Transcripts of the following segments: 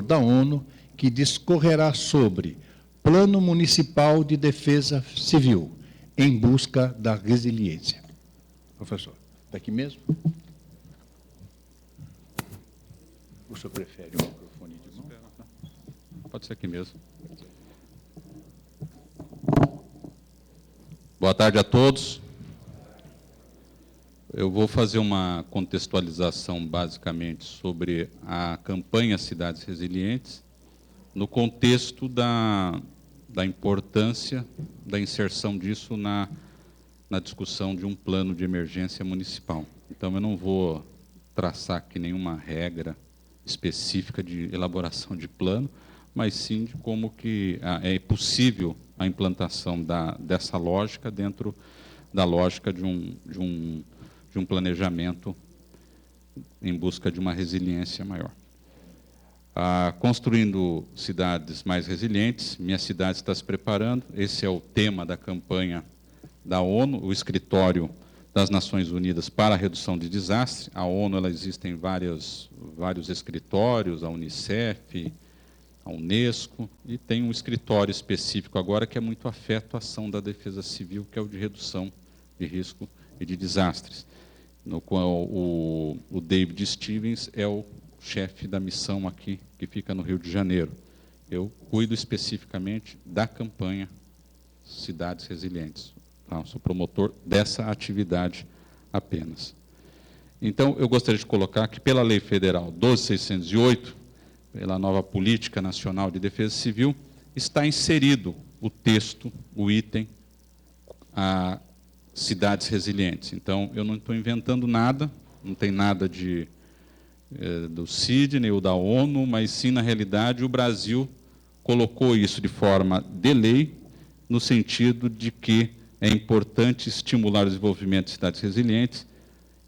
da ONU, que discorrerá sobre Plano Municipal de Defesa Civil, em busca da resiliência. Professor, está aqui mesmo? O senhor prefere o microfone de mão? Pode ser aqui mesmo. Boa tarde a todos. Eu vou fazer uma contextualização, basicamente, sobre a campanha Cidades Resilientes, no contexto da importância da inserção disso na discussão de um plano de emergência municipal. Então, eu não vou traçar aqui nenhuma regra específica de elaboração de plano, mas sim de como que é possível a implantação dessa lógica dentro da lógica de um planejamento em busca de uma resiliência maior. Construindo cidades mais resilientes, minha cidade está se preparando, esse é o tema da campanha da ONU, o Escritório das Nações Unidas para a Redução de Desastres. A ONU, ela existe em vários escritórios, a Unicef, a Unesco, e tem um escritório específico agora que é muito afeto à ação da defesa civil, que é o de redução de risco e de desastres, no qual o David Stevens é o chefe da missão aqui, que fica no Rio de Janeiro. Eu cuido especificamente da campanha Cidades Resilientes. Tá? Sou promotor dessa atividade apenas. Então, eu gostaria de colocar que, pela Lei Federal 12.608, pela nova Política Nacional de Defesa Civil, está inserido o texto, o item, a Cidades Resilientes. Então, eu não estou inventando nada, não tem nada do Sidney ou da ONU, mas sim, na realidade, o Brasil colocou isso de forma de lei, no sentido de que é importante estimular o desenvolvimento de cidades resilientes,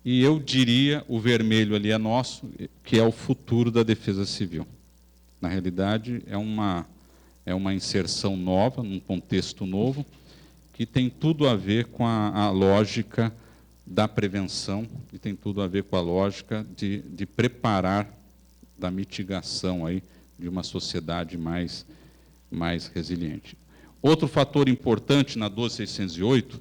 e eu diria, o vermelho ali é nosso, que é o futuro da defesa civil. Na realidade, é uma inserção nova, num contexto novo, que tem tudo a ver com a lógica da prevenção e tem tudo a ver com a lógica de preparar, da mitigação aí de uma sociedade mais resiliente. Outro fator importante na 12.608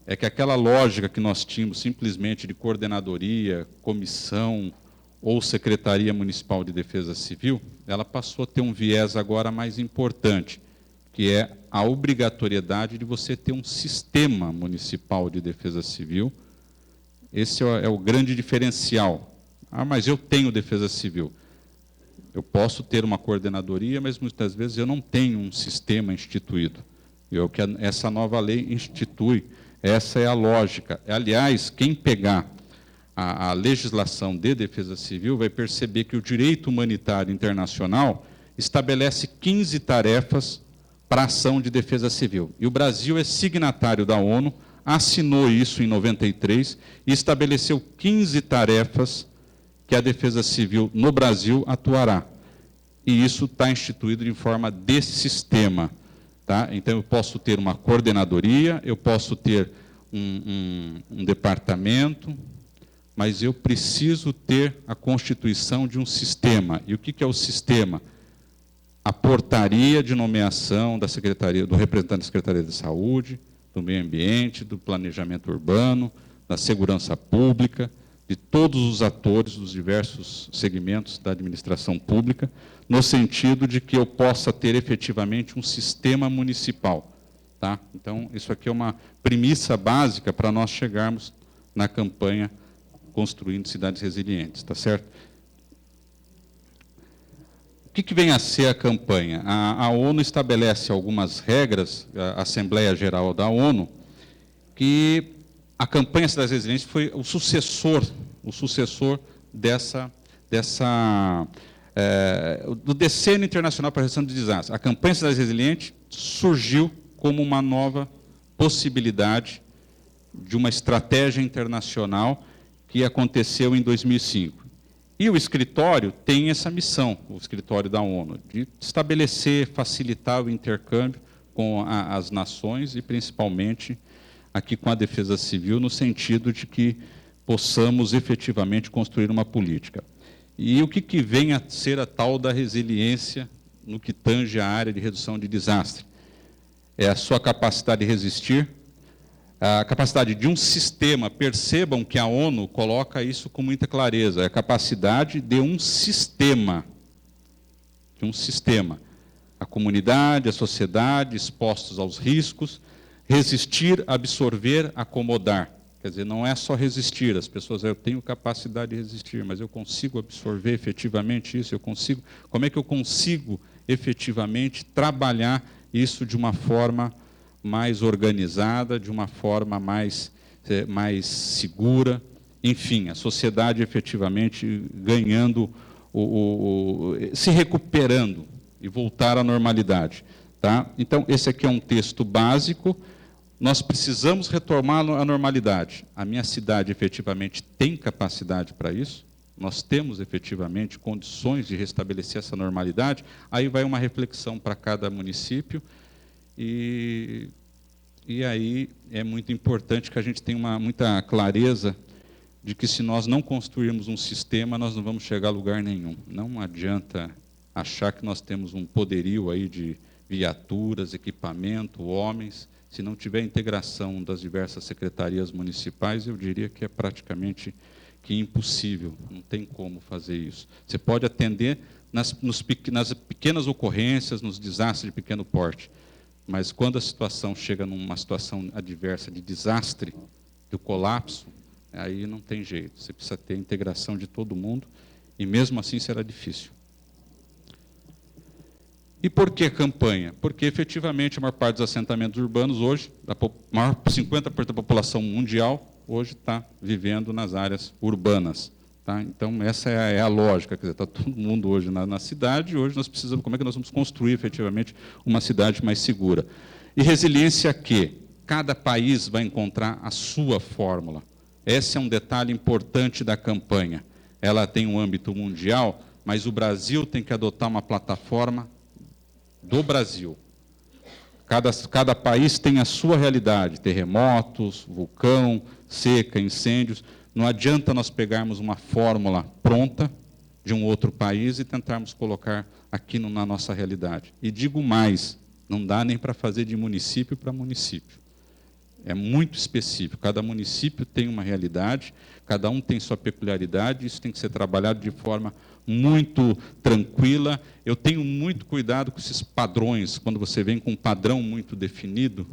é que aquela lógica que nós tínhamos simplesmente de coordenadoria, comissão ou Secretaria Municipal de Defesa Civil, ela passou a ter um viés agora mais importante, que é a obrigatoriedade de você ter um sistema municipal de defesa civil. Esse é o grande diferencial. Mas eu tenho defesa civil. Eu posso ter uma coordenadoria, mas muitas vezes eu não tenho um sistema instituído. E é o que essa nova lei institui. Essa é a lógica. Aliás, quem pegar a legislação de defesa civil vai perceber que o direito humanitário internacional estabelece 15 tarefas para a ação de defesa civil. E o Brasil é signatário da ONU, assinou isso em 93 e estabeleceu 15 tarefas que a defesa civil no Brasil atuará. E isso está instituído de forma desse sistema. Tá? Então, eu posso ter uma coordenadoria, eu posso ter um departamento, mas eu preciso ter a constituição de um sistema. E o que é o sistema? A portaria de nomeação da Secretaria, do representante da Secretaria de Saúde, do Meio Ambiente, do Planejamento Urbano, da Segurança Pública, de todos os atores dos diversos segmentos da administração pública, no sentido de que eu possa ter efetivamente um sistema municipal. Tá? Então, isso aqui é uma premissa básica para nós chegarmos na campanha Construindo Cidades Resilientes. Tá certo? O que vem a ser a campanha? A ONU estabelece algumas regras, a Assembleia Geral da ONU, que a campanha Cidades Resilientes foi o sucessor do Decênio Internacional para a Redução de Desastres. A campanha Cidades Resilientes surgiu como uma nova possibilidade de uma estratégia internacional que aconteceu em 2005. E o escritório tem essa missão, o escritório da ONU, de estabelecer, facilitar o intercâmbio com as nações e, principalmente, aqui com a defesa civil, no sentido de que possamos efetivamente construir uma política. E o que vem a ser a tal da resiliência no que tange a área de redução de desastre? É a sua capacidade de resistir, a capacidade de um sistema, percebam que a ONU coloca isso com muita clareza, é a capacidade de um sistema, a comunidade, a sociedade, expostos aos riscos, resistir, absorver, acomodar. Quer dizer, não é só resistir, as pessoas, eu tenho capacidade de resistir, mas eu consigo absorver efetivamente isso, como é que eu consigo efetivamente trabalhar isso de uma forma mais organizada, de uma forma mais segura, enfim, a sociedade efetivamente ganhando, se recuperando e voltar à normalidade. Tá? Então, esse aqui é um texto básico, nós precisamos retomar a normalidade. A minha cidade efetivamente tem capacidade para isso, nós temos efetivamente condições de restabelecer essa normalidade, aí vai uma reflexão para cada município, e aí é muito importante que a gente tenha muita clareza de que se nós não construirmos um sistema, nós não vamos chegar a lugar nenhum. Não adianta achar que nós temos um poderio aí de viaturas, equipamento, homens, se não tiver integração das diversas secretarias municipais, eu diria que é praticamente impossível, não tem como fazer isso. Você pode atender nas pequenas ocorrências, nos desastres de pequeno porte, mas quando a situação chega numa situação adversa de desastre, do colapso, aí não tem jeito, você precisa ter a integração de todo mundo, e mesmo assim será difícil. E por que campanha? Porque, efetivamente, a maior parte dos assentamentos urbanos hoje, 50% da população mundial, hoje está vivendo nas áreas urbanas. Tá? Então, essa é a lógica. Quer dizer, está todo mundo hoje na cidade, e hoje nós precisamos, como é que nós vamos construir, efetivamente, uma cidade mais segura? E resiliência que cada país vai encontrar a sua fórmula. Esse é um detalhe importante da campanha. Ela tem um âmbito mundial, mas o Brasil tem que adotar uma plataforma do Brasil. Cada país tem a sua realidade, terremotos, vulcão, seca, incêndios. Não adianta nós pegarmos uma fórmula pronta de um outro país e tentarmos colocar aqui na nossa realidade. E digo mais, não dá nem para fazer de município para município. É muito específico, cada município tem uma realidade, cada um tem sua peculiaridade, isso tem que ser trabalhado de forma muito tranquila. Eu tenho muito cuidado com esses padrões, quando você vem com um padrão muito definido,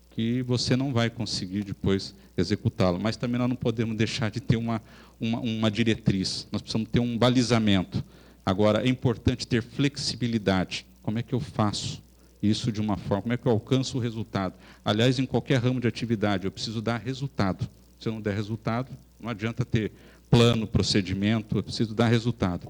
que você não vai conseguir depois executá-lo. Mas também nós não podemos deixar de ter uma diretriz, nós precisamos ter um balizamento. Agora, é importante ter flexibilidade. Como é que eu faço isso de uma forma, como é que eu alcanço o resultado? Aliás, em qualquer ramo de atividade, eu preciso dar resultado. Se eu não der resultado, não adianta ter plano, procedimento, eu preciso dar resultado.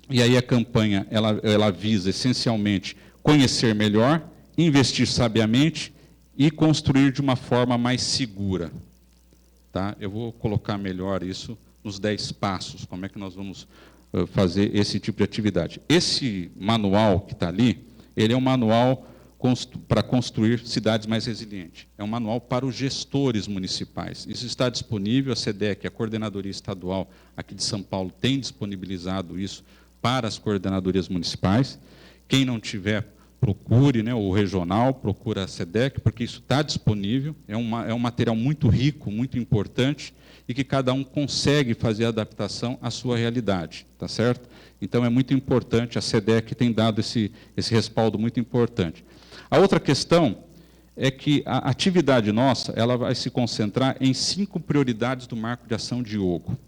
E aí a campanha, ela visa essencialmente conhecer melhor, investir sabiamente e construir de uma forma mais segura. Tá? Eu vou colocar melhor isso nos 10 passos, como é que nós vamos fazer esse tipo de atividade. Esse manual que está ali, ele é um manual para construir cidades mais resilientes. É um manual para os gestores municipais. Isso está disponível, a SEDEC, a Coordenadoria Estadual aqui de São Paulo, tem disponibilizado isso para as coordenadorias municipais. Quem não tiver, procure, né, o regional, procura a SEDEC, porque isso está disponível, é um material muito rico, muito importante, e que cada um consegue fazer a adaptação à sua realidade, tá certo? Então, é muito importante, a SEDEC tem dado esse respaldo muito importante. A outra questão é que a atividade nossa, ela vai se concentrar em 5 prioridades do Marco de Ação Diogo.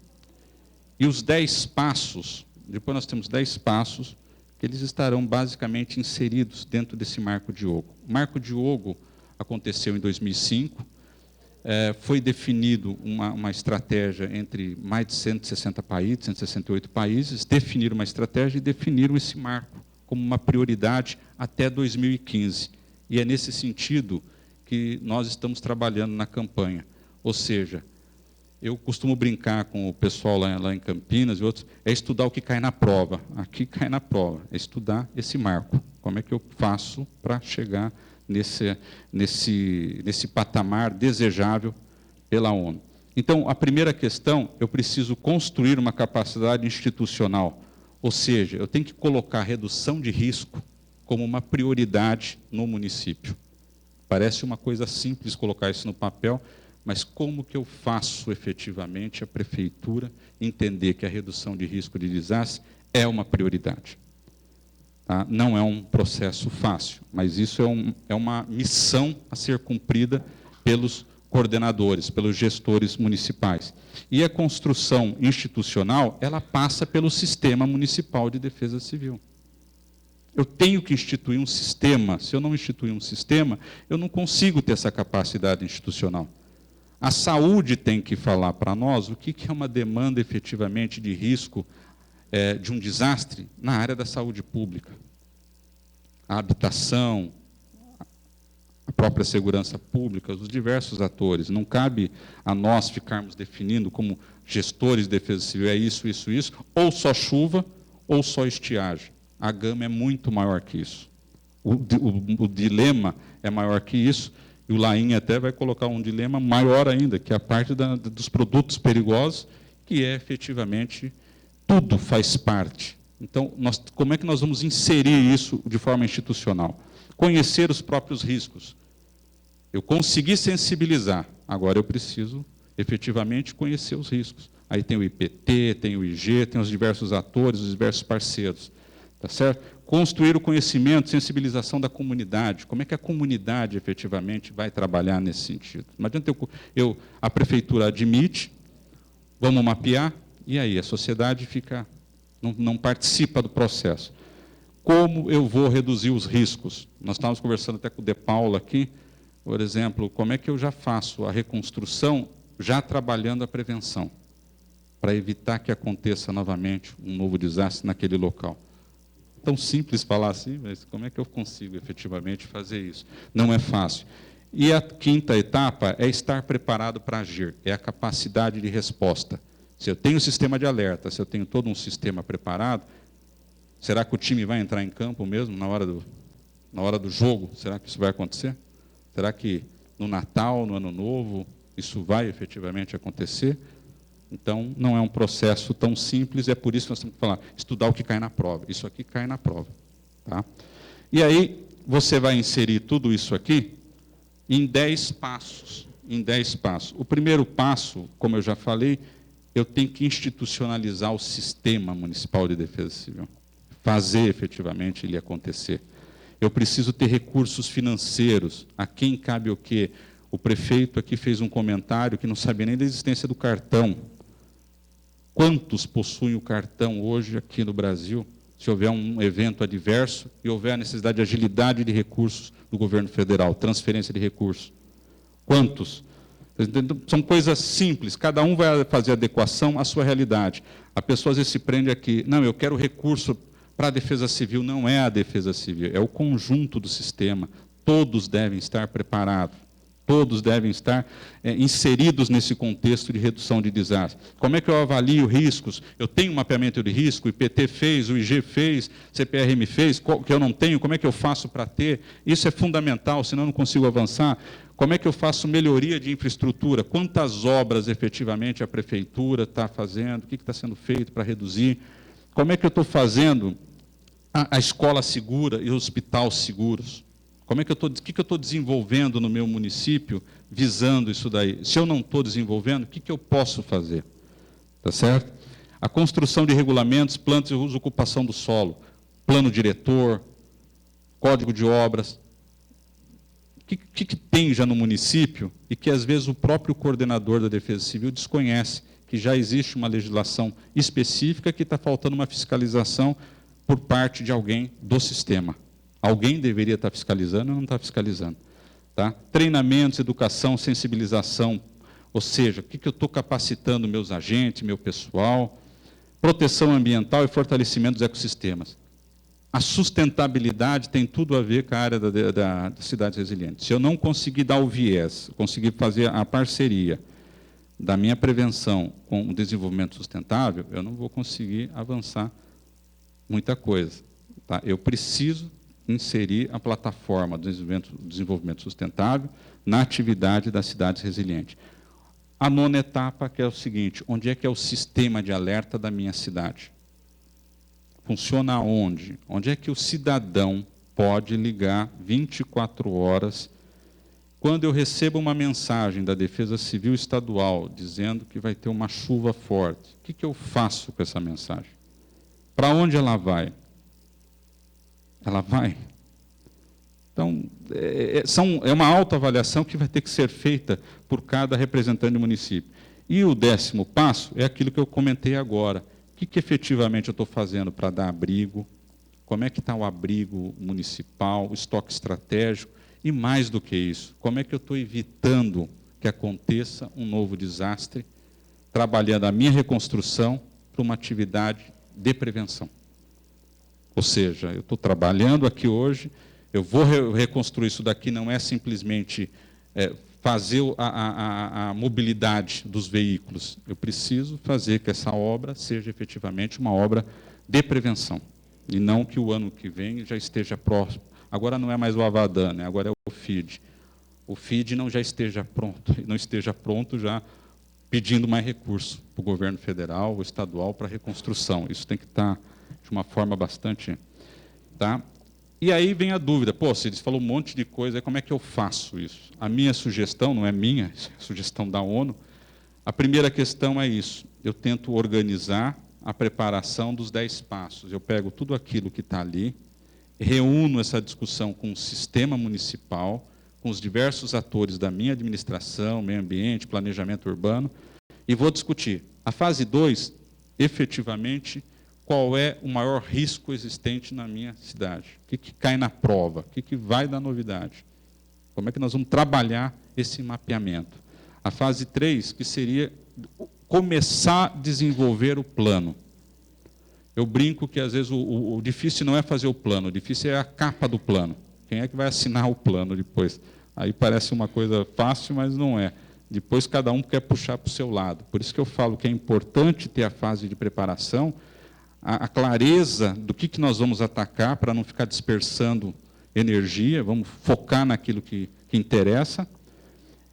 E os 10 passos, depois nós temos 10 passos, que eles estarão basicamente inseridos dentro desse Marco Diogo. O Marco Diogo aconteceu em 2005, foi definido uma estratégia entre mais de 160 países, 168 países, definiram uma estratégia e definiram esse marco como uma prioridade até 2015. E é nesse sentido que nós estamos trabalhando na campanha. Ou seja, eu costumo brincar com o pessoal lá em Campinas e outros, é estudar o que cai na prova. Aqui cai na prova, é estudar esse marco. Como é que eu faço para chegar nesse patamar desejável pela ONU. Então, a primeira questão, eu preciso construir uma capacidade institucional, ou seja, eu tenho que colocar a redução de risco como uma prioridade no município. Parece uma coisa simples colocar isso no papel, mas como que eu faço efetivamente a prefeitura entender que a redução de risco de desastre é uma prioridade? Tá? Não é um processo fácil, mas isso é uma missão a ser cumprida pelos coordenadores, pelos gestores municipais. E a construção institucional, ela passa pelo Sistema Municipal de Defesa Civil. Eu tenho que instituir um sistema. Se eu não instituir um sistema, eu não consigo ter essa capacidade institucional. A saúde tem que falar para nós o que é uma demanda efetivamente de risco de um desastre na área da saúde pública. A habitação, a própria segurança pública, os diversos atores. Não cabe a nós ficarmos definindo como gestores de defesa civil, é isso, isso, isso, ou só chuva, ou só estiagem. A gama é muito maior que isso. O dilema é maior que isso, e o Laim até vai colocar um dilema maior ainda, que é a parte dos produtos perigosos, que é efetivamente, tudo faz parte. Então, como é que nós vamos inserir isso de forma institucional? Conhecer os próprios riscos. Eu consegui sensibilizar, agora eu preciso efetivamente conhecer os riscos. Aí tem o IPT, tem o IG, tem os diversos atores, os diversos parceiros. Tá certo? Construir o conhecimento, sensibilização da comunidade. Como é que a comunidade efetivamente vai trabalhar nesse sentido? Não adianta a prefeitura admite, vamos mapear, e aí a sociedade não participa do processo. Como eu vou reduzir os riscos? Nós estávamos conversando até com o De Paula aqui, por exemplo, como é que eu já faço a reconstrução já trabalhando a prevenção, para evitar que aconteça novamente um novo desastre naquele local. Tão simples falar assim, mas como é que eu consigo efetivamente fazer isso? Não é fácil. E a quinta etapa é estar preparado para agir, é a capacidade de resposta. Se eu tenho o sistema de alerta, se eu tenho todo um sistema preparado, será que o time vai entrar em campo mesmo na hora do jogo? Será que isso vai acontecer? Será que no Natal, no Ano Novo, isso vai efetivamente acontecer? Então, não é um processo tão simples, é por isso que nós temos que falar, estudar o que cai na prova. Isso aqui cai na prova. Tá? E aí, você vai inserir tudo isso aqui em 10 passos. Em 10 passos. O primeiro passo, como eu já falei, eu tenho que institucionalizar o Sistema Municipal de Defesa Civil. Fazer efetivamente ele acontecer. Eu preciso ter recursos financeiros. A quem cabe o quê? O prefeito aqui fez um comentário que não sabia nem da existência do cartão. Quantos possuem o cartão hoje aqui no Brasil? Se houver um evento adverso e houver a necessidade de agilidade de recursos do governo federal, transferência de recursos. Quantos? São coisas simples, cada um vai fazer adequação à sua realidade. A pessoa às vezes se prende aqui, não, eu quero recurso para a defesa civil. Não é a defesa civil, é o conjunto do sistema. Todos devem estar preparados. Todos devem estar inseridos nesse contexto de redução de desastre. Como é que eu avalio riscos? Eu tenho um mapeamento de risco, o IPT fez, o IG fez, CPRM fez, que eu não tenho, como é que eu faço para ter? Isso é fundamental, senão eu não consigo avançar. Como é que eu faço melhoria de infraestrutura? Quantas obras efetivamente a prefeitura está fazendo? O que está sendo feito para reduzir? Como é que eu estou fazendo a escola segura e o hospital seguros? O que eu estou desenvolvendo no meu município visando isso daí? Se eu não estou desenvolvendo, o que eu posso fazer? Tá certo? A construção de regulamentos, planos de uso e ocupação do solo, plano diretor, código de obras. O que tem já no município e que, às vezes, o próprio coordenador da Defesa Civil desconhece, que já existe uma legislação específica que está faltando uma fiscalização por parte de alguém do sistema. Alguém deveria estar fiscalizando ou não está fiscalizando. Tá? Treinamentos, educação, sensibilização, ou seja, o que eu estou capacitando meus agentes, meu pessoal, proteção ambiental e fortalecimento dos ecossistemas. A sustentabilidade tem tudo a ver com a área das cidades resilientes. Se eu não conseguir dar o viés, conseguir fazer a parceria da minha prevenção com o desenvolvimento sustentável, eu não vou conseguir avançar muita coisa. Tá? Eu preciso inserir a plataforma do desenvolvimento sustentável na atividade das cidades resilientes. A 9ª etapa, que é o seguinte: onde é que é o sistema de alerta da minha cidade? Funciona onde? Onde é que o cidadão pode ligar 24 horas quando eu recebo uma mensagem da Defesa Civil Estadual dizendo que vai ter uma chuva forte? O que eu faço com essa mensagem? Para onde ela vai? Ela vai. Então, é uma autoavaliação que vai ter que ser feita por cada representante do município. E o 10º passo é aquilo que eu comentei agora. O que efetivamente eu estou fazendo para dar abrigo? Como é que está o abrigo municipal, o estoque estratégico? E mais do que isso, como é que eu estou evitando que aconteça um novo desastre, trabalhando a minha reconstrução para uma atividade de prevenção? Ou seja, eu estou trabalhando aqui hoje, eu vou reconstruir isso daqui, não é simplesmente fazer a mobilidade dos veículos. Eu preciso fazer que essa obra seja efetivamente uma obra de prevenção. E não que o ano que vem já esteja próximo. Agora não é mais o Avadan, né? Agora é o FID. O FID não esteja pronto já pedindo mais recurso para o governo federal ou estadual para a reconstrução. Isso tem que estar de uma forma bastante... Tá? E aí vem a dúvida, Cid falou um monte de coisa, como é que eu faço isso? A minha sugestão, não é minha, é a sugestão da ONU, a primeira questão é isso: eu tento organizar a preparação dos 10 passos. Eu pego tudo aquilo que está ali, reúno essa discussão com o sistema municipal, com os diversos atores da minha administração, meio ambiente, planejamento urbano, e vou discutir. A fase 2, efetivamente, qual é o maior risco existente na minha cidade? O que cai na prova? O que vai dar novidade? Como é que nós vamos trabalhar esse mapeamento? A fase 3, que seria começar a desenvolver o plano. Eu brinco que, às vezes, o difícil não é fazer o plano, o difícil é a capa do plano. Quem é que vai assinar o plano depois? Aí parece uma coisa fácil, mas não é. Depois, cada um quer puxar para o seu lado. Por isso que eu falo que é importante ter a fase de preparação, a clareza do que nós vamos atacar, para não ficar dispersando energia, vamos focar naquilo que interessa.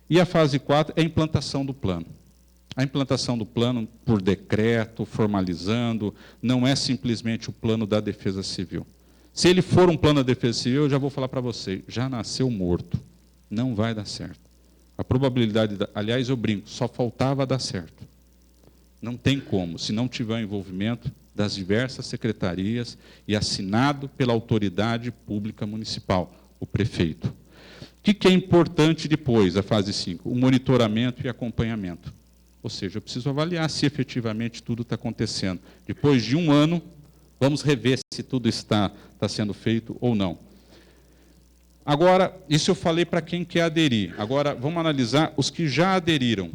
E a fase 4 é a implantação do plano. A implantação do plano por decreto, formalizando, não é simplesmente o plano da Defesa Civil. Se ele for um plano da Defesa Civil, eu já vou falar para você, já nasceu morto. Não vai dar certo. A probabilidade, aliás, eu brinco, só faltava dar certo. Não tem como, se não tiver o envolvimento das diversas secretarias e assinado pela autoridade pública municipal, o prefeito. O que é importante depois, a fase 5? O monitoramento e acompanhamento. Ou seja, eu preciso avaliar se efetivamente tudo está acontecendo. Depois de um ano, vamos rever se tudo está sendo feito ou não. Agora, isso eu falei para quem quer aderir. Agora, vamos analisar os que já aderiram.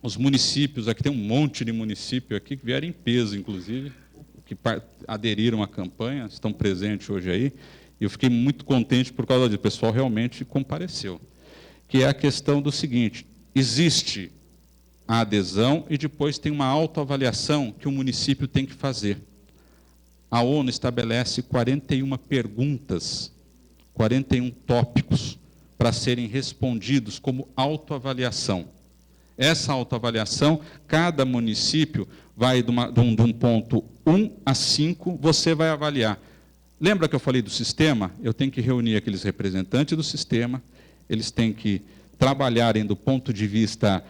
Os municípios, aqui tem um monte de municípios aqui que vieram em peso, inclusive, que aderiram à campanha, estão presentes hoje aí, e eu fiquei muito contente por causa disso. O pessoal realmente compareceu. Que é a questão do seguinte: existe a adesão e depois tem uma autoavaliação que o município tem que fazer. A ONU estabelece 41 perguntas, 41 tópicos para serem respondidos como autoavaliação. Essa autoavaliação, cada município vai de um ponto 1 a 5, você vai avaliar. Lembra que eu falei do sistema? Eu tenho que reunir aqueles representantes do sistema, eles têm que trabalharem do ponto de vista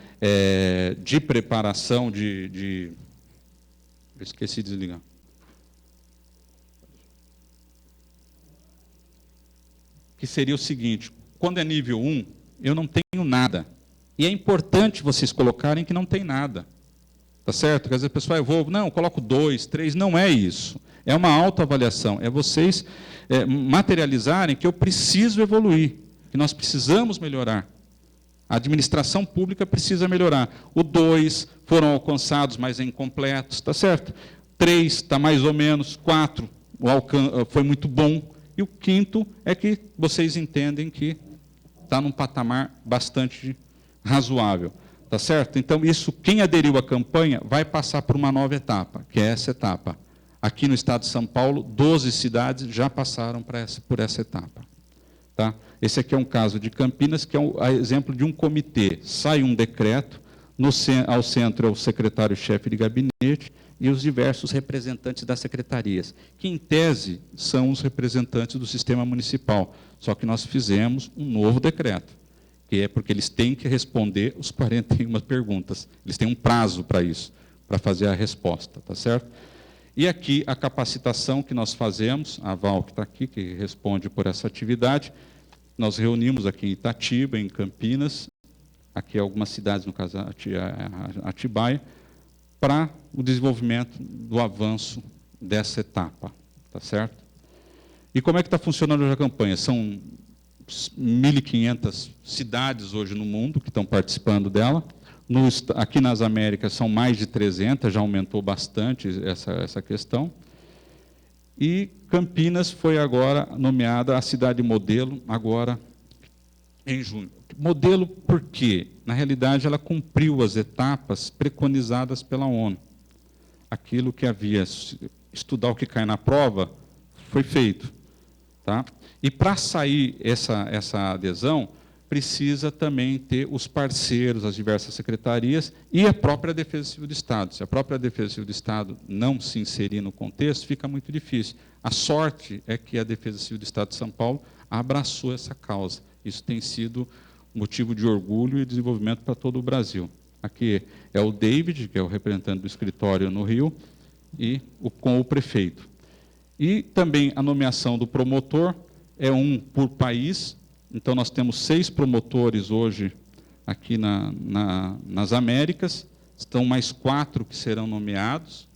de preparação, eu esqueci de desligar. Que seria o seguinte: quando é nível 1, eu não tenho nada. E é importante vocês colocarem que não tem nada. Tá certo? Porque às vezes o pessoal, eu coloco 2, 3, não é isso. É uma autoavaliação, é vocês materializarem que eu preciso evoluir, que nós precisamos melhorar. A administração pública precisa melhorar. O 2 foram alcançados, mas incompletos, tá certo? 3 está mais ou menos, 4 foi muito bom. E o 5º é que vocês entendem que está num patamar bastante razoável. Tá certo? Então, isso, quem aderiu à campanha vai passar por uma nova etapa, que é essa etapa. Aqui no estado de São Paulo, 12 cidades já passaram por essa etapa. Tá? esse aqui é um caso de Campinas, que é um exemplo de um comitê. Sai um decreto, ao centro é o secretário-chefe de gabinete e os diversos representantes das secretarias, que, em tese, são os representantes do sistema municipal. Só que nós fizemos um novo decreto, que é porque eles têm que responder os 41 perguntas. Eles têm um prazo para isso, para fazer a resposta, tá certo? E aqui a capacitação que nós fazemos, a Val que está aqui, que responde por essa atividade, nós reunimos aqui em Itatiba, em Campinas, aqui algumas cidades, no caso Atibaia, para o desenvolvimento do avanço dessa etapa, tá certo? E como é que está funcionando a campanha? São 1.500 cidades hoje no mundo que estão participando dela. Aqui nas Américas são mais de 300, já aumentou bastante essa questão. E Campinas foi agora nomeada a cidade modelo, agora em junho. Modelo por quê? Na realidade, ela cumpriu as etapas preconizadas pela ONU. Aquilo que havia, estudar o que cai na prova, foi feito. Tá? E para sair essa adesão, precisa também ter os parceiros, as diversas secretarias e a própria Defesa Civil do Estado. Se a própria Defesa Civil do Estado não se inserir no contexto, fica muito difícil. A sorte é que a Defesa Civil do Estado de São Paulo abraçou essa causa. Isso tem sido motivo de orgulho e desenvolvimento para todo o Brasil. Aqui é o David, que é o representante do escritório no Rio, e com o prefeito. E também a nomeação do promotor é um por país. Então, nós temos 6 promotores hoje aqui nas Américas, estão mais 4 que serão nomeados,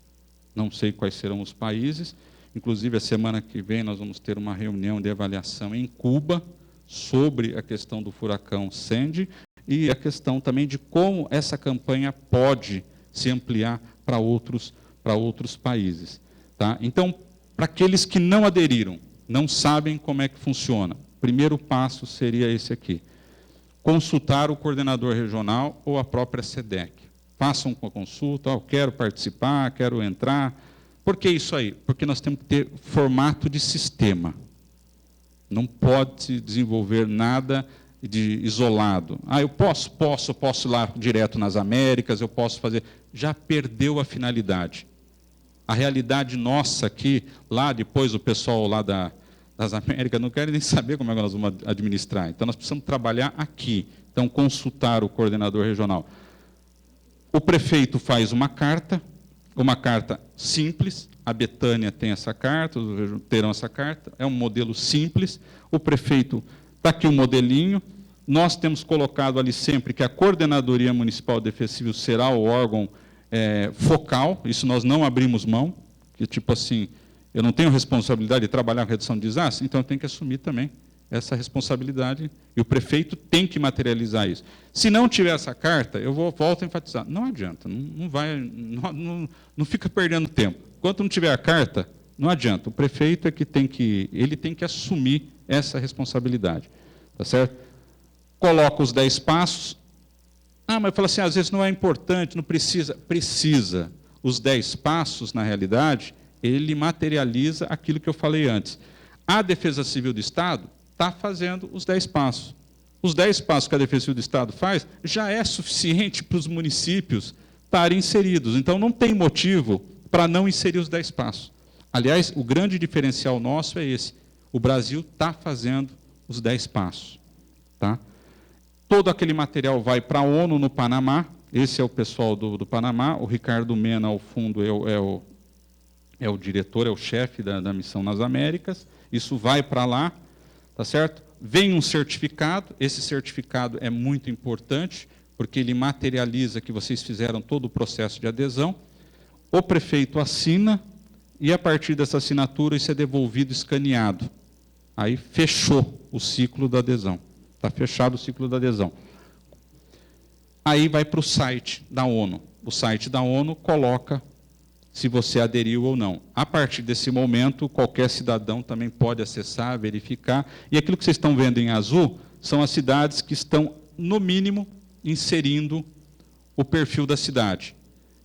não sei quais serão os países. Inclusive, a semana que vem, nós vamos ter uma reunião de avaliação em Cuba, sobre a questão do furacão Sandy e a questão também de como essa campanha pode se ampliar para outros países. Tá? Então, para aqueles que não aderiram, não sabem como é que funciona, o primeiro passo seria esse aqui: consultar o coordenador regional ou a própria SEDEC. Façam uma consulta, eu quero participar, quero entrar. Por que isso aí? Porque nós temos que ter formato de sistema. Não pode se desenvolver nada de isolado. Eu posso ir lá direto nas Américas, eu posso fazer. Já perdeu a finalidade. A realidade nossa aqui, lá depois o pessoal lá das Américas não quer nem saber como é que nós vamos administrar. Então, nós precisamos trabalhar aqui. Então, consultar o coordenador regional. O prefeito faz uma carta simples. A Betânia tem essa carta, os terão essa carta, é um modelo simples. O prefeito, está aqui o modelinho. Nós temos colocado ali sempre que a Coordenadoria Municipal de Defesa Civil será o órgão focal, isso nós não abrimos mão, que tipo assim, eu não tenho responsabilidade de trabalhar com redução de desastre, então eu tenho que assumir também essa responsabilidade, e o prefeito tem que materializar isso. Se não tiver essa carta, eu volto a enfatizar, não adianta, não fica perdendo tempo. Enquanto não tiver a carta, não adianta, o prefeito é que tem que assumir essa responsabilidade, tá certo? Coloca os 10 passos, mas fala assim, às vezes não é importante, não precisa. Precisa. Os 10 passos, na realidade, ele materializa aquilo que eu falei antes. A Defesa Civil do Estado está fazendo os 10 passos. Os 10 passos que a Defesa Civil do Estado faz já é suficiente para os municípios estarem inseridos. Então, não tem motivo para não inserir os 10 passos. Aliás, o grande diferencial nosso é esse. O Brasil está fazendo os 10 passos. Tá? Todo aquele material vai para a ONU no Panamá. Esse é o pessoal do Panamá. O Ricardo Mena, ao fundo, é o diretor, é o chefe da missão nas Américas. Isso vai para lá, tá certo? Vem um certificado. Esse certificado é muito importante, porque ele materializa que vocês fizeram todo o processo de adesão. O prefeito assina, e a partir dessa assinatura isso é devolvido escaneado. Aí fechou o ciclo da adesão. Está fechado o ciclo da adesão. Aí vai para o site da ONU. O site da ONU coloca se você aderiu ou não. A partir desse momento, qualquer cidadão também pode acessar, verificar. E aquilo que vocês estão vendo em azul são as cidades que estão, no mínimo, inserindo o perfil da cidade.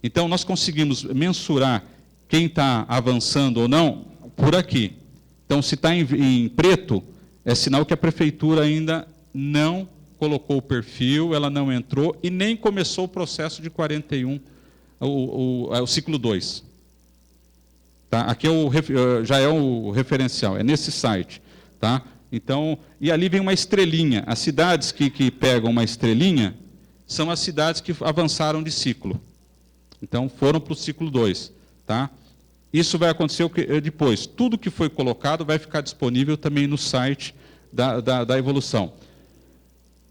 Então, nós conseguimos mensurar quem está avançando ou não por aqui. Então, se está em preto, é sinal que a prefeitura ainda não colocou o perfil, ela não entrou e nem começou o processo de 41, o ciclo 2. Tá? Aqui já é o referencial, é nesse site. Tá? Então, e ali vem uma estrelinha. As cidades que pegam uma estrelinha são as cidades que avançaram de ciclo. Então, foram para o ciclo 2. Tá? Isso vai acontecer depois. Tudo que foi colocado vai ficar disponível também no site da evolução.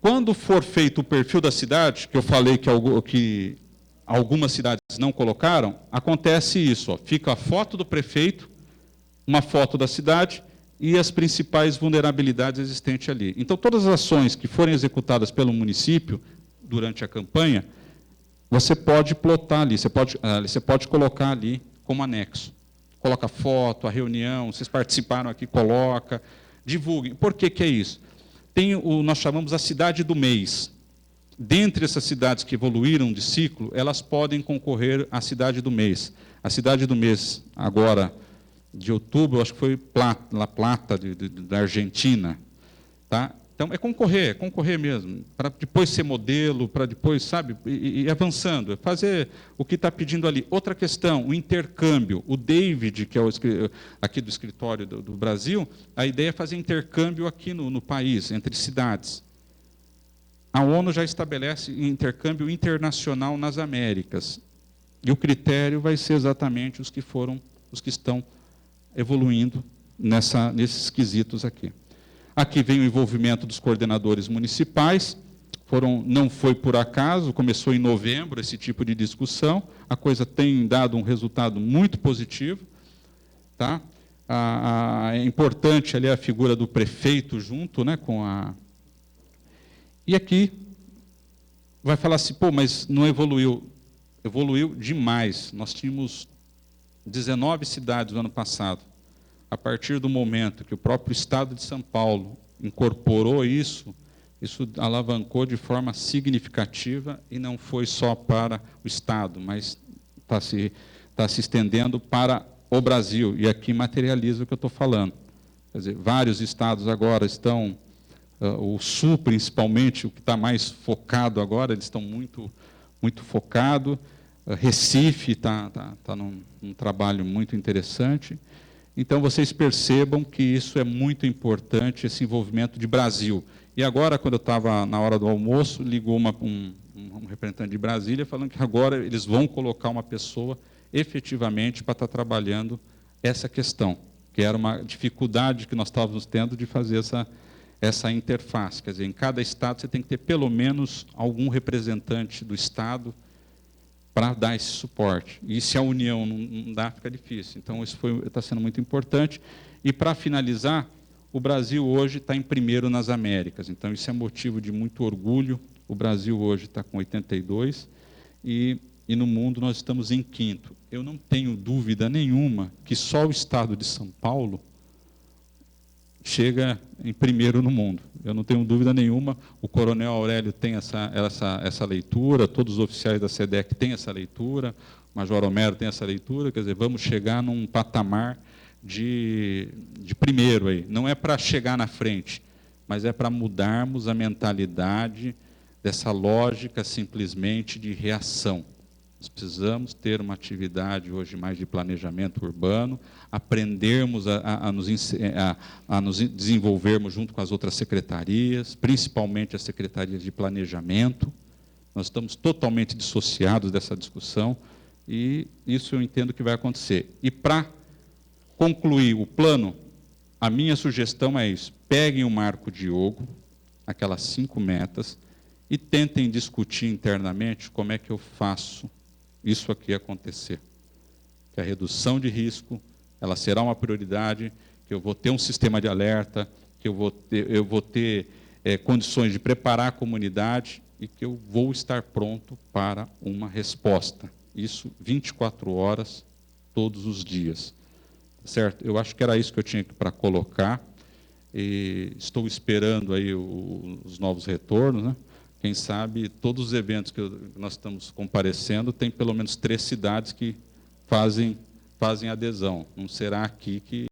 Quando for feito o perfil da cidade, que eu falei que algumas cidades não colocaram, acontece isso. Ó, fica a foto do prefeito, uma foto da cidade e as principais vulnerabilidades existentes ali. Então, todas as ações que forem executadas pelo município durante a campanha, você pode plotar ali, você pode colocar ali como anexo. Coloca a foto, a reunião, vocês participaram aqui, coloca, divulguem. Por que é isso? Nós chamamos a cidade do mês. Dentre essas cidades que evoluíram de ciclo, elas podem concorrer à cidade do mês. A cidade do mês, agora, de outubro, acho que foi La Plata, da Argentina. Tá? Então, é concorrer mesmo, para depois ser modelo, para depois, sabe, ir avançando, é fazer o que está pedindo ali. Outra questão, o intercâmbio. O David, que é aqui do escritório do Brasil, a ideia é fazer intercâmbio aqui no país, entre cidades. A ONU já estabelece intercâmbio internacional nas Américas. E o critério vai ser exatamente os que estão evoluindo nesses quesitos aqui. Aqui vem o envolvimento dos coordenadores municipais. Não foi por acaso, começou em novembro esse tipo de discussão. A coisa tem dado um resultado muito positivo. Tá? É importante ali a figura do prefeito junto, né, com a... E aqui vai falar assim, pô, mas não evoluiu. Evoluiu demais. Nós tínhamos 19 cidades no ano passado. A partir do momento que o próprio Estado de São Paulo incorporou isso alavancou de forma significativa e não foi só para o Estado, mas está se estendendo para o Brasil. E aqui materializa o que eu estou falando. Quer dizer, vários estados agora estão, o Sul principalmente, o que está mais focado agora, eles estão muito focados. Recife está num trabalho muito interessante. Então, vocês percebam que isso é muito importante, esse envolvimento de Brasil. E agora, quando eu estava na hora do almoço, ligou um representante de Brasília, falando que agora eles vão colocar uma pessoa efetivamente para estar trabalhando essa questão, que era uma dificuldade que nós estávamos tendo de fazer essa interface. Quer dizer, em cada estado você tem que ter pelo menos algum representante do estado para dar esse suporte. E se a União não dá, fica difícil. Então, isso está sendo muito importante. E, para finalizar, o Brasil hoje está em primeiro nas Américas. Então, isso é motivo de muito orgulho. O Brasil hoje está com 82 e no mundo nós estamos em quinto. Eu não tenho dúvida nenhuma que só o estado de São Paulo chega em primeiro no mundo. Eu não tenho dúvida nenhuma, o Coronel Aurélio tem essa leitura, todos os oficiais da SEDEC têm essa leitura, o Major Homero tem essa leitura, quer dizer, vamos chegar num patamar de primeiro aí. Não é para chegar na frente, mas é para mudarmos a mentalidade dessa lógica simplesmente de reação. Nós precisamos ter uma atividade hoje mais de planejamento urbano, aprendermos a nos desenvolvermos junto com as outras secretarias, principalmente as secretarias de planejamento. Nós estamos totalmente dissociados dessa discussão e isso eu entendo que vai acontecer. E para concluir o plano, a minha sugestão é isso: peguem o Marco Diogo, aquelas 5 metas, e tentem discutir internamente como é que eu faço isso aqui acontecer. Que a redução de risco, ela será uma prioridade, que eu vou ter um sistema de alerta, que eu vou ter condições de preparar a comunidade e que eu vou estar pronto para uma resposta. Isso 24 horas, todos os dias. Certo? Eu acho que era isso que eu tinha para colocar. E estou esperando aí os novos retornos, né? Quem sabe, todos os eventos que nós estamos comparecendo, tem pelo menos 3 cidades que fazem adesão. Não será aqui que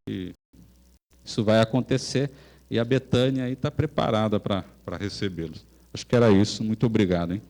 isso vai acontecer. e a Betânia aí está preparada para recebê-los. Acho que era isso. Muito obrigado, hein?